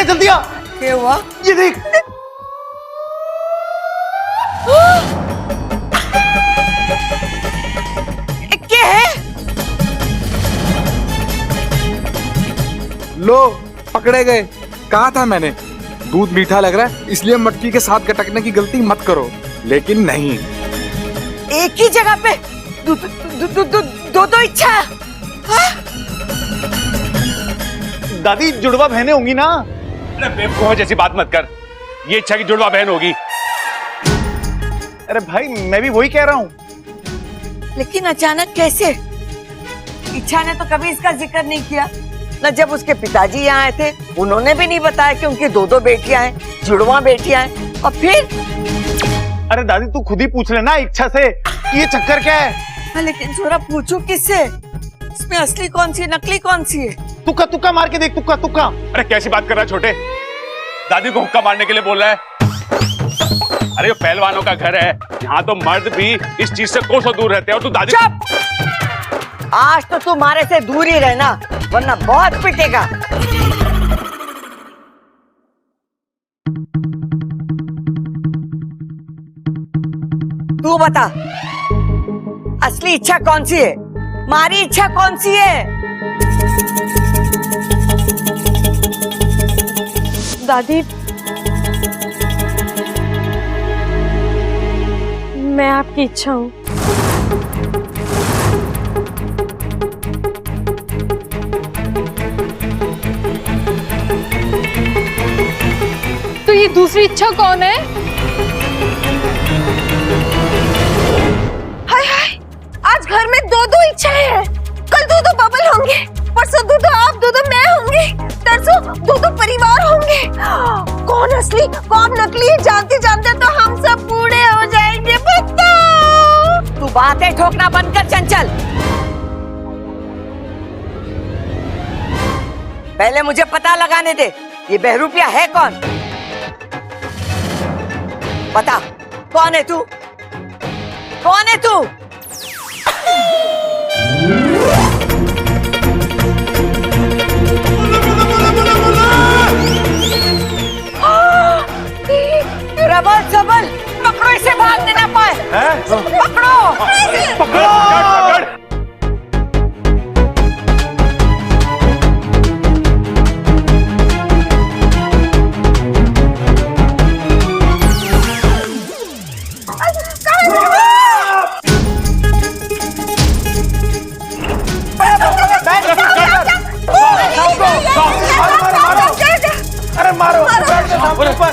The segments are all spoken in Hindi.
जल्दी आ। क्या हुआ? ये देख। क्या है? लो पकड़े गए। कहा था मैंने, दूध मीठा लग रहा है इसलिए मटकी के साथ गटकने की गलती मत करो। लेकिन नहीं, एक ही जगह पे दो इच्छा। हाँ? दादी जुड़वा बहनें होंगी ना। अरे बेवकूफ जैसी बात मत कर, ये इच्छा की जुड़वा बहन होगी। अरे भाई मैं भी वही कह रहा हूँ। लेकिन अचानक कैसे? इच्छा ने तो कभी इसका जिक्र नहीं किया न। जब उसके पिताजी यहाँ आए थे उन्होंने भी नहीं बताया कि उनकी दो बेटियां हैं, जुड़वा बेटियां हैं। और फिर अरे दादी तू खुद ही पूछ लेना इच्छा से कि ये चक्कर क्या है। हाँ, लेकिन जरा पूछू किससे? इसमें असली कौन सी है, नकली कौन सी है? तुक्का तुक्का मार के देख, तुक्का तुक्का। अरे कैसी बात कर रहा है छोटे, दादी को हुक्का मारने के लिए बोल रहा है? अरे ये पहलवानों का घर है, यहाँ तो मर्द भी इस चीज से कोसों दूर रहते हैं और तू दादी। चुप! आज तो तू हमारे से दूर ही रहना वरना बहुत पिटेगा। तू बता असली इच्छा कौन सी है? हमारी इच्छा कौन सी है? दादी मैं आपकी इच्छा हूँ। तो ये दूसरी इच्छा कौन है? हाय हाय, आज घर में दो इच्छाएं हैं। कल दो बबल होंगे, परसों दो आप, दो मैं होंगे, तरसों दो परिवार होंगे। कौन असली कौन नकली है जानते जानते तो हम सब बूढ़े हो जाएंगे। बताओ। तू बातें ठोकना बंद कर चंचल। पहले मुझे पता लगाने दे, ये बहरूपिया है कौन? बता कौन है तू? कौन है तू? प्रबल सबल पकड़ो इसे, भागने ना पाए। पकड़ो पकड़। अरे मारो ऊपर।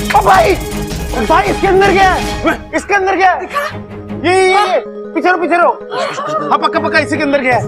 ओ भाई भाई इसके अंदर क्या है? इसके अंदर क्या है? ये पीछे रो। हाँ पक्का इसी के अंदर क्या है?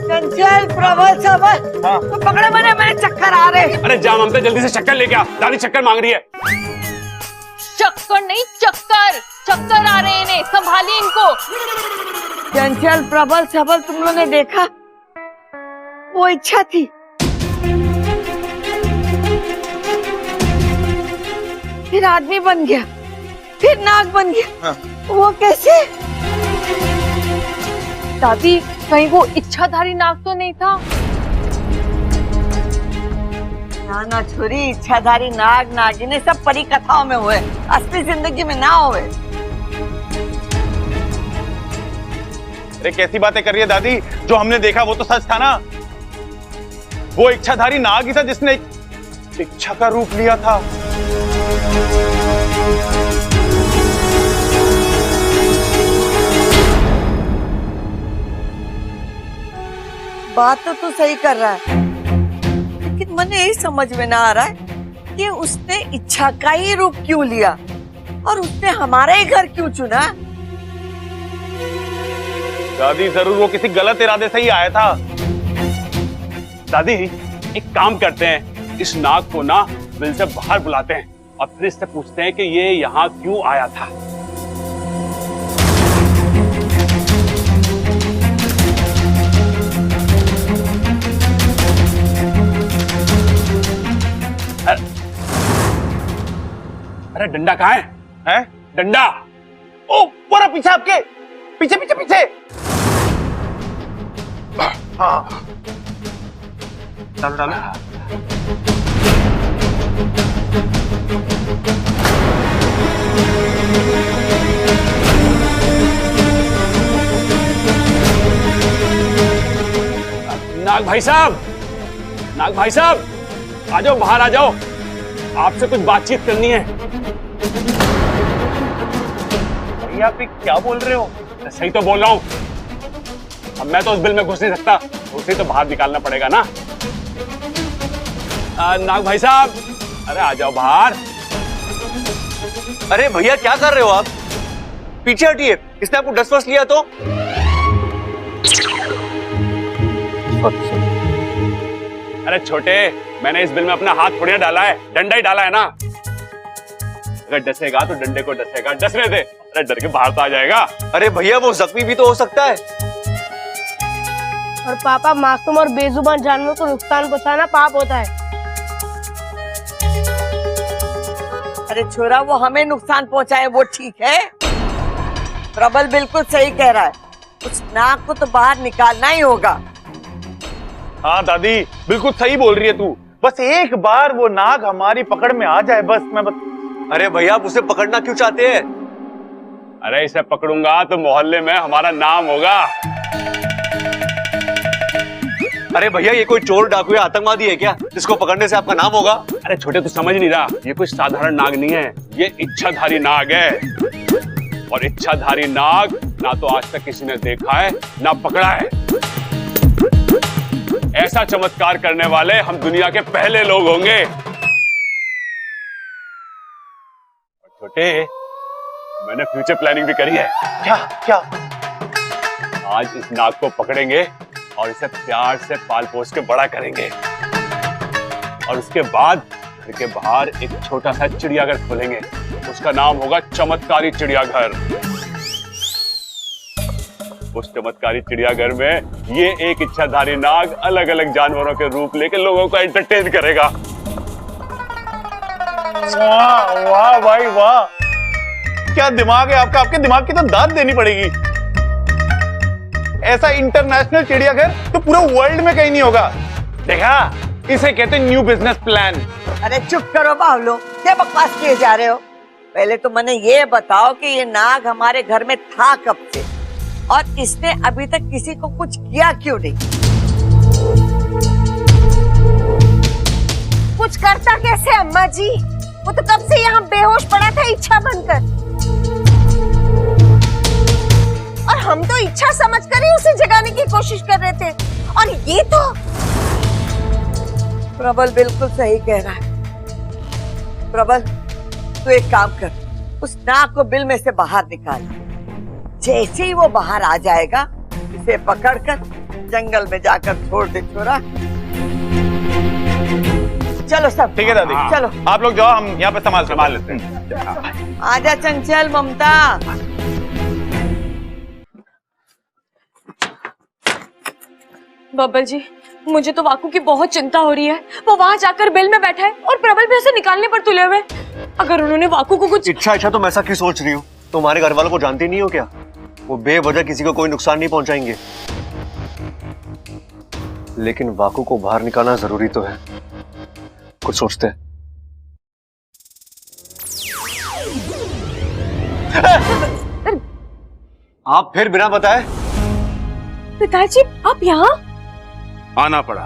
चंचल प्रबल सबल तो पकड़े मैंने चक्कर आ रहे। अरे जा ममता जल्दी से शक्कर लेके आ, दादी चक्कर मांग रही है। चक्कर नहीं चक्कर आ रहे हैं इन्हें, संभालिए इनको। चंचल प्रबल सबल तुम लोगों ने देखा? वो इच्छा थी। फिर आदमी बन गया, फिर नाग बन गया। वो कैसे? दादी कहीं वो इच्छाधारी नाग तो नहीं था? ना छोरी, इच्छाधारी नाग नागिने सब परी कथाओं में हुए, असली जिंदगी में ना हुए। अरे कैसी बातें कर रही है दादी? जो हमने देखा वो तो सच था ना। वो इच्छाधारी नाग ही था जिसने इच्छा का रूप लिया था। बात तो तू सही कर रहा है, लेकिन मुझे यही समझ में ना आ रहा है कि उसने इच्छा का ही रूप क्यों लिया और उसने हमारा ही घर क्यों चुना? दादी जरूर वो किसी गलत इरादे से ही आया था। दादी एक काम करते हैं, इस नाग को ना बिल से बाहर बुलाते हैं और फिर इससे पूछते हैं कि ये यहाँ क्यों आया था। अरे डंडा कहाँ है? डंडा? ओ पूरा पीछे, आपके पीछे पीछे पीछे। हाँ डालो डालो। नाग भाई साहब, नाग भाई साहब, आ जाओ, बाहर आ जाओ, आपसे कुछ बातचीत करनी है। भैया आप ये क्या बोल रहे हो? सही तो बोल रहा हूं। अब मैं तो उस बिल में घुस नहीं सकता, उसे तो बाहर निकालना पड़ेगा ना। नाग भाई साहब, अरे आ जाओ बाहर। अरे भैया क्या कर रहे हो आप? पीछे हटिए, किसने आपको डस्ट वस्ट लिया तो? अरे छोटे, मैंने इस बिल में अपना हाथ थोड़ी ना डाला है, डंडा ही डाला है ना। अगर डसेगा तो डंडे को डसेगा, डसने दे। अरे डर के बाहर तो आ जाएगा। अरे भैया वो जख्मी भी तो हो सकता है। और पापा, मासूम और बेजुबान जानवरों को नुकसान पहुंचाना पाप होता है। अरे छोरा, वो हमें नुकसान पहुंचाए वो ठीक है। प्रबल बिल्कुल सही कह रहा है, उस नाग को तो बाहर निकालना ही होगा। हाँ दादी, बिल्कुल सही बोल रही है तू। बस एक बार वो नाग हमारी पकड़ में आ जाए, बस मैं बस। अरे भैया आप उसे पकड़ना क्यों चाहते हैं? अरे इसे पकड़ूंगा तो मोहल्ले में हमारा नाम होगा। अरे भैया ये कोई चोर डाकू या आतंकवादी है क्या, जिसको पकड़ने से आपका नाम होगा? अरे छोटे, तू समझ नहीं रहा, ये कोई साधारण नाग नहीं है, ये इच्छाधारी नाग है। और इच्छाधारी नाग ना तो आज तक किसी ने देखा है ना पकड़ा है। ऐसा चमत्कार करने वाले हम दुनिया के पहले लोग होंगे। छोटे, मैंने फ्यूचर प्लानिंग भी करी है। क्या क्या? आज इस नाग को पकड़ेंगे और इसे प्यार से पाल पोस के बड़ा करेंगे, और उसके बाद घर के बाहर एक छोटा सा चिड़ियाघर खोलेंगे। उसका नाम होगा चमत्कारी चिड़ियाघर। उस चमत्कारी चिड़ियाघर में ये एक इच्छाधारी नाग अलग अलग जानवरों के रूप लेकर लोगों को एंटरटेन करेगा। वाह वाह भाई वाह, क्या दिमाग है आपका। आपके दिमाग की तो दाद देनी पड़ेगी। ऐसा इंटरनेशनल चिड़ियाघर तो पूरे वर्ल्ड में कहीं नहीं होगा। देखा, इसे कहते हैं न्यू बिजनेस प्लान। अरे चुप करो बावलो, क्या बकवास किए जा रहे हो। पहले तो मैंने ये बताओ कि ये नाग हमारे घर में था कब से, और इसने अभी तक किसी को कुछ किया क्यों नहीं। कुछ करता कैसे अम्मा जी? वो तो कब से यहाँ बेहोश पड़ा था इच्छा बनकर, और हम तो इच्छा समझकर ही उसे जगाने की कोशिश कर रहे थे। और ये तो प्रबल बिल्कुल सही कह रहा है। प्रबल, तू एक काम कर, उस नाग को बिल में से बाहर निकाल। जैसे ही वो बाहर आ जाएगा, इसे पकड़कर जंगल में जाकर छोड़ दे छोरा। चलो सब ठीक है दादी, चलो आप लोग जाओ, हम यहाँ पे संभाल लेते हैं। आजा चंचल, ममता। बब्बल जी, मुझे तो वाकू की बहुत चिंता हो रही है। वो वहाँ जाकर बिल में बैठा है और प्रबल भी उसे निकालने पर तुले हुए। अगर उन्होंने वाकू को कुछ इच्छा तो मैं ऐसा क्यों सोच रही हूँ? तुम्हारे घर वालों को जानती नहीं हो क्या? वो बेवजह किसी को कोई नुकसान नहीं पहुंचाएंगे। लेकिन वाकू को बाहर निकालना जरूरी तो है, कुछ सोचते हैं। आप फिर बिना बताए? पिताजी, आप यहाँ? आना पड़ा।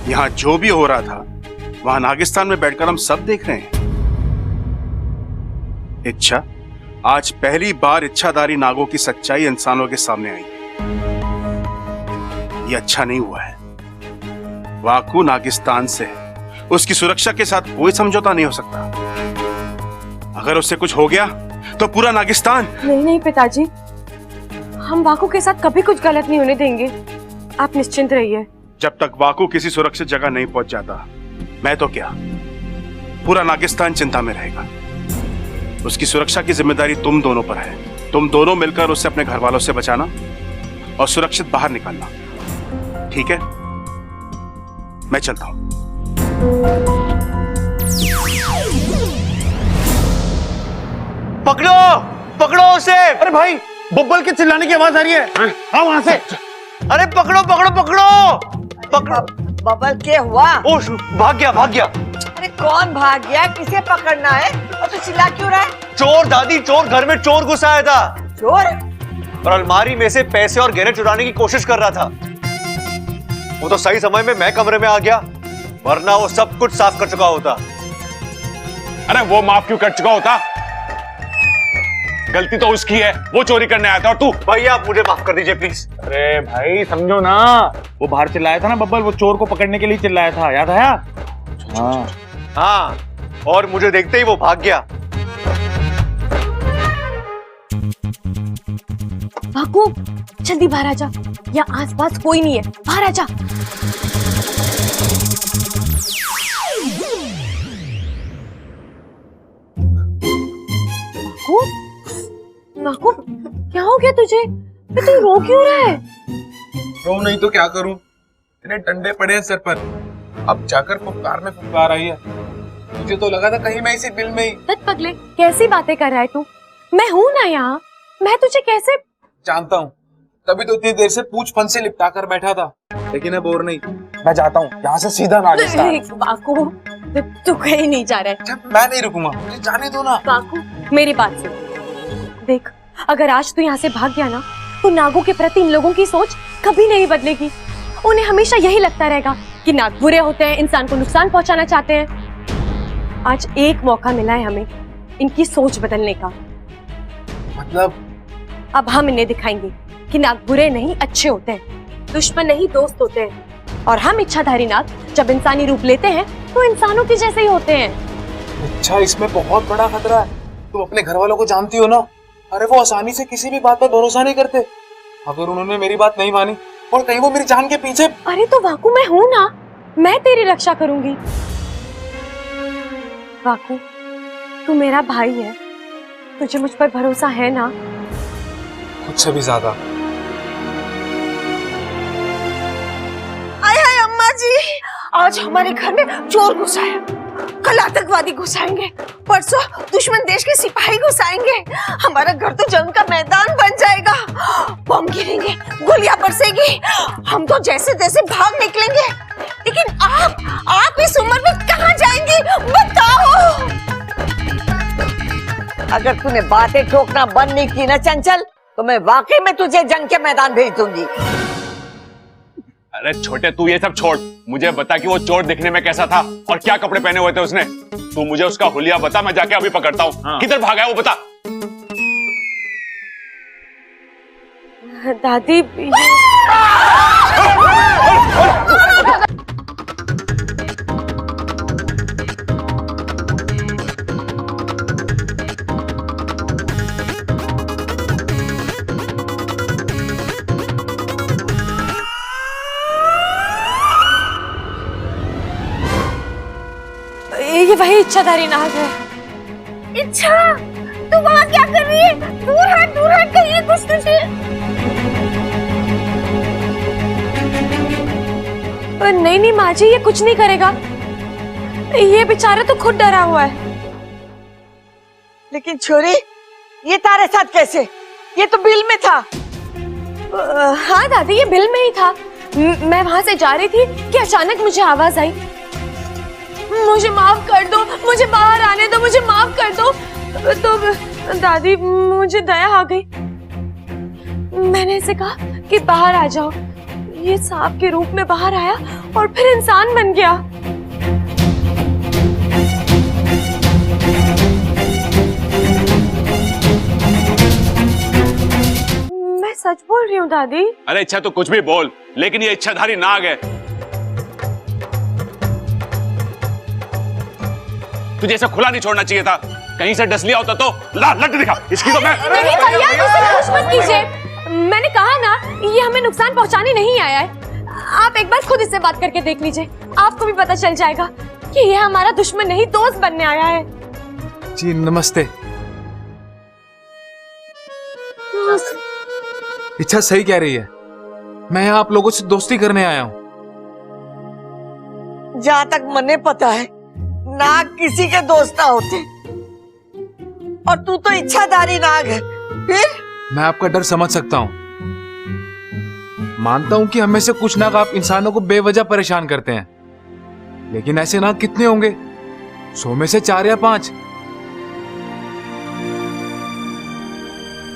यहां जो भी हो रहा था वहां नागिस्तान में बैठकर हम सब देख रहे हैं। इच्छा, आज पहली बार इच्छाधारी नागों की सच्चाई इंसानों के सामने आई। ये अच्छा नहीं हुआ है। वाकू नागिस्तान से है, उसकी सुरक्षा के साथ कोई समझौता नहीं हो सकता। अगर उससे कुछ हो गया तो पूरा नागिस्तान। नहीं पिताजी, हम वाकू के साथ कभी कुछ गलत नहीं होने देंगे। आप निश्चिंत रहिए। जब तक वाकू किसी सुरक्षित जगह नहीं पहुंच जाता, मैं तो क्या, पूरा नागिस्तान चिंता में रहेगा। उसकी सुरक्षा की जिम्मेदारी तुम दोनों पर है। तुम दोनों मिलकर उसे अपने घर वालों से बचाना और सुरक्षित बाहर निकालना, ठीक है? मैं चलता हूं। पकड़ो, पकड़ो उसे। अरे भाई, बब्बल के चिल्लाने की आवाज आ रही है। हाँ, वहां से। अरे पकड़ो पकड़ो पकड़ो। पकड़। बबल क्या हुआ? ओ भाग गया भाग गया। अरे कौन भाग गया? किसे पकड़ना है? और तू चिल्ला क्यों रहा है? चोर दादी, चोर। घर में चोर घुसा आया था चोर? और अलमारी में से पैसे और गहने चुराने की कोशिश कर रहा था। वो तो सही समय में मैं कमरे में आ गया, वरना वो सब कुछ साफ कर चुका होता। अरे वो माफ क्यों कर चुका होता? गलती तो उसकी है, वो चोरी करने आया था और तू। भैया आप मुझे माफ कर दीजिए प्लीज। अरे भाई समझो ना, वो बाहर चिल्लाया था ना बब्बल, वो चोर को पकड़ने के लिए चिल्लाया था, याद आया? हाँ हाँ, और मुझे देखते ही वो भाग गया। वाकू जल्दी बाहर आ जा, यहाँ आसपास कोई नहीं है, बाहर आ जा। वाकू, वाकू क्या हो गया तुझे? तू रो क्यों रहा है? रो नहीं तो क्या करूं, इतने डंडे पड़े हैं सर पर। अब जाकर फुफकार में फुफकार आई है। मुझे तो लगा था कहीं मैं इसी बिल में ही। तत पगले, कैसी बातें कर रहा है तू? मैं हूं ना यहाँ, मैं तुझे कैसे? जानता हूँ, तभी तो इतनी देर से पूछ फन से लिपटा कर बैठा था, लेकिन अब और नहीं। मैं जाता हूँ यहाँ से सीधा नागिस्तान। वाकू तू कहीं नहीं जा रहा है। अच्छा, मैं नहीं रुकूंगा, मुझे जाने दो ना। वाकू मेरी बात सुन, देख अगर आज तू यहाँ से भाग गया ना, तो नागों के प्रति इन लोगों की सोच कभी नहीं बदलेगी। उन्हें हमेशा यही लगता रहेगा कि नाग बुरे होते हैं, इंसान को नुकसान पहुंचाना चाहते हैं। आज एक मौका मिला है हमें इनकी सोच बदलने का। मतलब? अब हम इन्हें दिखाएंगे कि नाग बुरे नहीं अच्छे होते हैं, दुश्मन नहीं दोस्त होते हैं। और हम इच्छाधारी नाग जब इंसानी रूप लेते हैं तो इंसानों के जैसे ही होते हैं। अच्छा, इसमें बहुत बड़ा खतरा है। तुम अपने घर वालों को जानती हो ना, अरे वो आसानी से किसी भी बात पर भरोसा नहीं करते। अगर उन्होंने मेरी बात नहीं मानी और कहीं वो मेरी जान के पीछे। अरे तो वाकू मैं हूं ना, मैं तेरी रक्षा करूंगी। वाकू तू मेरा भाई है, तुझे मुझ पर भरोसा है ना? खुद से भी ज्यादा। आय हाय अम्मा जी, आज हमारे घर में चोर घुसा है, कल आतंकवादी घुसाएंगे, परसों दुश्मन देश के सिपाही घुसाएंगे। हमारा घर तो जंग का मैदान बन जाएगा। बम गिरेंगे, गोलियां बरसेगी, हम तो जैसे तैसे भाग निकलेंगे। लेकिन आप इस उम्र में कहाँ जाएंगी बताओ? अगर तूने बातें ठोकना बंद नहीं की ना चंचल, तो मैं वाकई में तुझे जंग के मैदान भेज दूंगी। अरे छोटे तू ये सब छोड़, मुझे बता कि वो चोर दिखने में कैसा था और क्या कपड़े पहने हुए थे उसने। तू मुझे उसका हुलिया बता, मैं जाके अभी पकड़ता हूँ। हाँ। किधर भागा है वो बता। दादी ये वही इच्छाधारी नाग है। इच्छा, तू वहाँ क्या कर रही है? दूर हट कहिए कुछ तुझे। नहीं माँ जी, ये कुछ नहीं करेगा, ये बेचारा तो खुद डरा हुआ है। लेकिन छोरी, ये तारे साथ कैसे? ये तो बिल में था। हाँ दादी, ये बिल में ही था। मैं वहां से जा रही थी कि अचानक मुझे आवाज आई, मुझे माफ कर दो, मुझे बाहर आने दो, मुझे माफ कर दो। तो दादी मुझे दया आ गई, मैंने इसे कहा कि बाहर आ जाओ। ये सांप के रूप में बाहर आया और फिर इंसान बन गया। मैं सच बोल रही हूँ दादी। अरे इच्छा तो कुछ भी बोल, लेकिन ये इच्छाधारी नाग है। तुझे इसे खुला नहीं छोड़ना चाहिए था, कहीं से डस लिया होता तो। ला लट दिखा इसकी तो मैं। नहीं भैया, इसे कुछ मत कीजिए। मैंने कहा ना, ये हमें नुकसान पहुंचाने नहीं आया है। आप एक बार खुद इससे बात करके देख लीजिए, आपको भी पता चल जाएगा कि ये हमारा दुश्मन नहीं दोस्त बनने आया है। जी नमस्ते। इच्छा सही कह रही है, मैं यहाँ आप लोगों से दोस्ती करने आया हूँ। जहाँ तक मने पता है, नाग किसी के दोस्त ना होते, और तू तो इच्छाधारी नाग है। फिर मैं आपका डर समझ सकता हूँ, मानता हूं कि हमें से कुछ नाग आप इंसानों को बेवजह परेशान करते हैं, लेकिन ऐसे नाग कितने होंगे? 100 में से 4 या 5।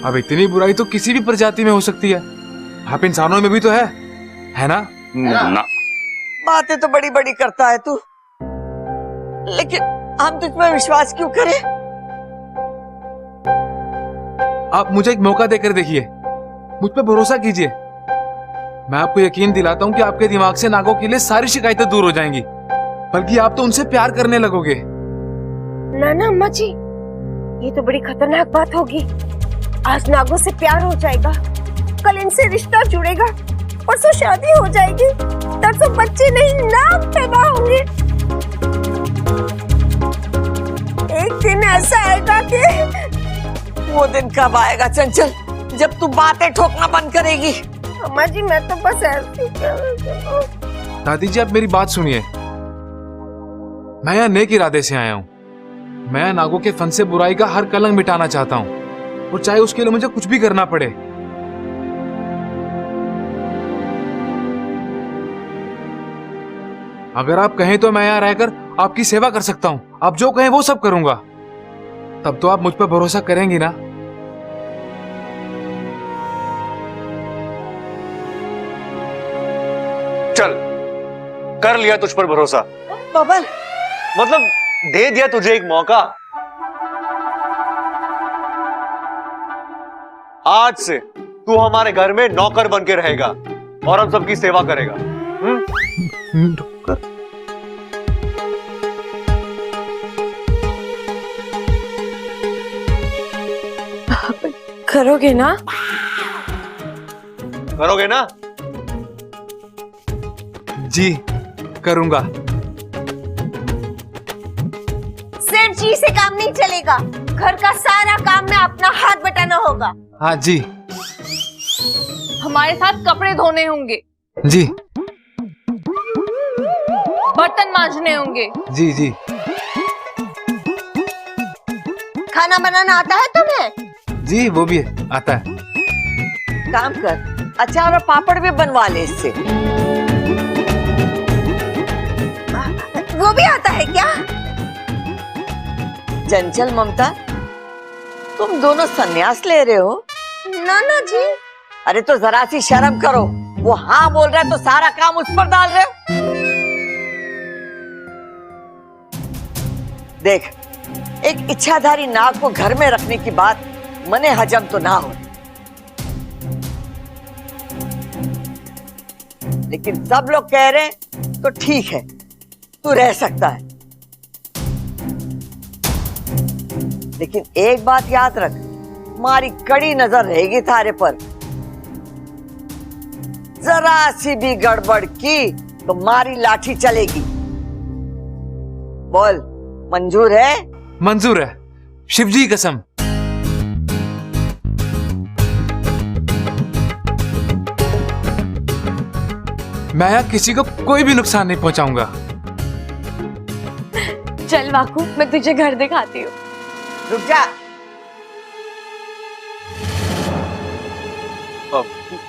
अब इतनी बुराई तो किसी भी प्रजाति में हो सकती है, आप इंसानों में भी तो है ना? ना। बातें तो बड़ी बड़ी करता है तू, लेकिन हम तुझ पर विश्वास क्यों करें? आप मुझे एक मौका देकर देखिए, मुझ पर भरोसा कीजिए। मैं आपको यकीन दिलाता हूं कि आपके दिमाग से नागों के लिए सारी शिकायतें दूर हो जाएंगी, बल्कि आप तो उनसे प्यार करने लगोगे। ना ना अम्मा जी, ये तो बड़ी खतरनाक बात होगी। आज नागों से प्यार हो जाएगा, कल इनसे रिश्ता जुड़ेगा, परसों शादी हो जाएगी, तरसों बच्चे नहीं नाग पैदा होंगे। एक दिन ऐसा आएगा कि वो दिन कब आएगा चंचल, जब तू बातें ठोकना बंद करेगी? अम्मा जी मैं तो बस ऐसे दादी जी, आप मेरी बात सुनिए। मैं यहाँ नेक इरादे से आया हूँ। मैं नागों के फन से बुराई का हर कलंक मिटाना चाहता हूँ, और चाहे उसके लिए मुझे कुछ भी करना पड़े। अगर आप कहें तो मैं यहाँ रहकर आपकी सेवा कर सकता हूँ। आप जो कहें वो सब करूंगा। तब तो आप मुझ पर भरोसा करेंगी ना? चल, कर लिया तुझ पर भरोसा, बबल, मतलब दे दिया तुझे एक मौका। आज से तू हमारे घर में नौकर बन के रहेगा और हम सबकी सेवा करेगा। करोगे ना? करोगे ना? जी करूंगा। सिर्फ जी से काम नहीं चलेगा, घर का सारा काम में अपना हाथ बटाना होगा। हाँ जी। हमारे साथ कपड़े धोने होंगे, जी बर्तन मांजने होंगे। जी जी। खाना बनाना आता है तुम्हें? जी वो भी है, आता है। काम कर, अचार और पापड़ भी बनवा ले इससे। वो भी आता है क्या? चंचल ममता, तुम दोनों संन्यास ले रहे हो? नाना जी। अरे तो जरा सी शर्म करो, वो हाँ बोल रहा है तो सारा काम उस पर डाल रहे हो। देख, एक इच्छाधारी नाग को घर में रखने की बात मने हजम तो ना हो, लेकिन सब लोग कह रहे हैं तो ठीक है, तू रह सकता है। लेकिन एक बात याद रख, हमारी कड़ी नजर रहेगी थारे पर। जरा सी भी गड़बड़ की तो मारी लाठी चलेगी। बोल, मंजूर है? मंजूर है, शिवजी की कसम। मैं यहाँ किसी को कोई भी नुकसान नहीं पहुंचाऊंगा। चल वाकू, मैं तुझे घर दिखाती हूँ। रुक जा।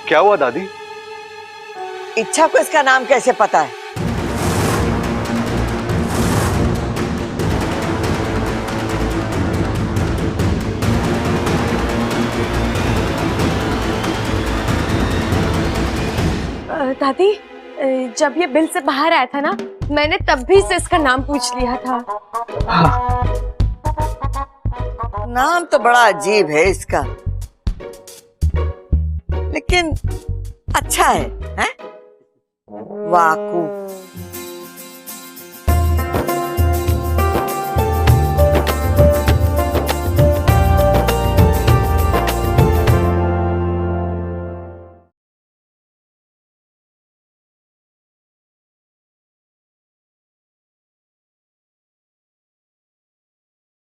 क्या हुआ दादी? इच्छा को इसका नाम कैसे पता है? दादी, जब ये बिल से बाहर आया था ना, मैंने तब भी से इसका नाम पूछ लिया था। नाम तो बड़ा अजीब है इसका, लेकिन अच्छा है, हैं? वाकू।